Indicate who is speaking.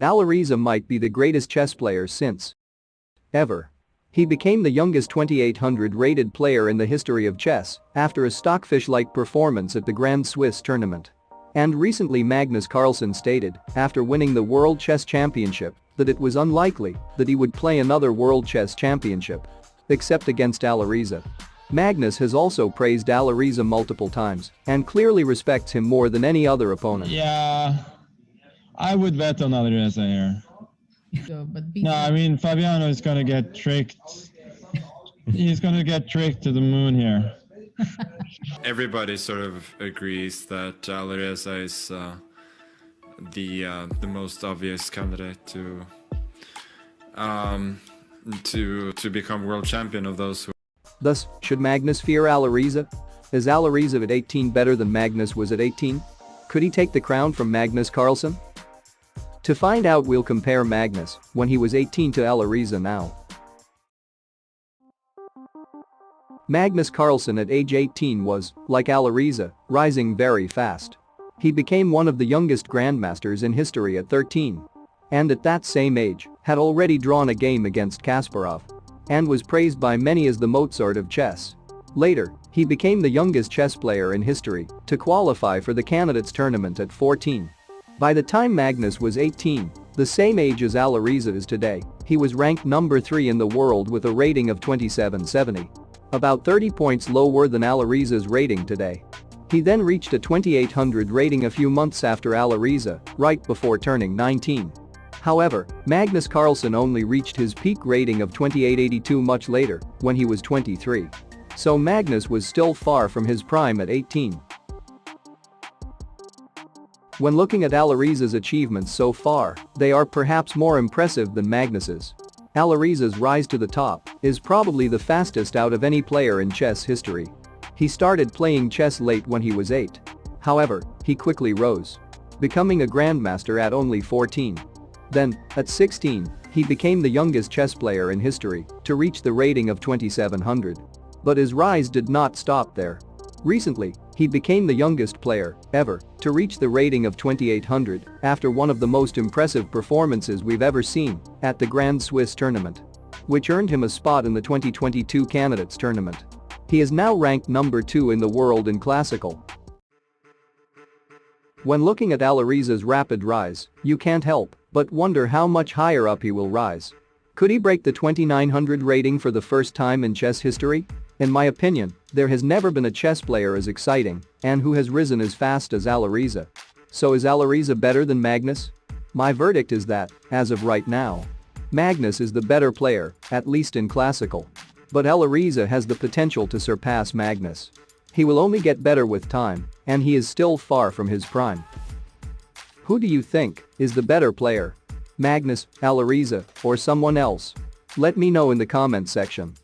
Speaker 1: Alireza might be the greatest chess player since ever. He became the youngest 2800 rated player in the history of chess after a stockfish-like performance at the Grand Swiss tournament. And recently Magnus Carlsen stated, after winning the World Chess Championship, that it was unlikely that he would play another World Chess Championship except against Alireza. Magnus has also praised Alireza multiple times and clearly respects him more than any other opponent.
Speaker 2: Yeah, I would bet on Alireza here. No, I mean, Fabiano is gonna get tricked. He's gonna get tricked to the moon here.
Speaker 3: Everybody sort of agrees that Alireza is the most obvious candidate to become world champion of those who.
Speaker 1: Thus, should Magnus fear Alireza? Is Alireza at 18 better than Magnus was at 18? Could he take the crown from Magnus Carlsen? To find out, we'll compare Magnus when he was 18 to Alireza now. Magnus Carlsen at age 18 was, like Alireza, rising very fast. He became one of the youngest grandmasters in history at 13. And at that same age, had already drawn a game against Kasparov. And was praised by many as the Mozart of chess. Later, he became the youngest chess player in history to qualify for the candidates tournament at 14. By the time Magnus was 18, the same age as Alireza is today, he was ranked number 3 in the world with a rating of 2770. About 30 points lower than Alireza's rating today. He then reached a 2800 rating a few months after Alireza, right before turning 19. However, Magnus Carlsen only reached his peak rating of 2882 much later, when he was 23. So Magnus was still far from his prime at 18. When looking at Alireza's achievements so far, they are perhaps more impressive than Magnus's. Alireza's rise to the top is probably the fastest out of any player in chess history. He started playing chess late when he was 8. However, he quickly rose, becoming a grandmaster at only 14. Then, at 16, he became the youngest chess player in history to reach the rating of 2700. But his rise did not stop there. Recently, he became the youngest player ever to reach the rating of 2800 after one of the most impressive performances we've ever seen at the Grand Swiss tournament, which earned him a spot in the 2022 candidates tournament. He is now ranked number 2 in the world in classical. When looking at Alireza's rapid rise, you can't help but wonder how much higher up he will rise. Could he break the 2900 rating for the first time in chess history? In my opinion, there has never been a chess player as exciting and who has risen as fast as Alireza. So is Alireza better than Magnus? My verdict is that, as of right now, Magnus is the better player, at least in classical. But Alireza has the potential to surpass Magnus. He will only get better with time, and he is still far from his prime. Who do you think is the better player? Magnus, Alireza, or someone else? Let me know in the comment section.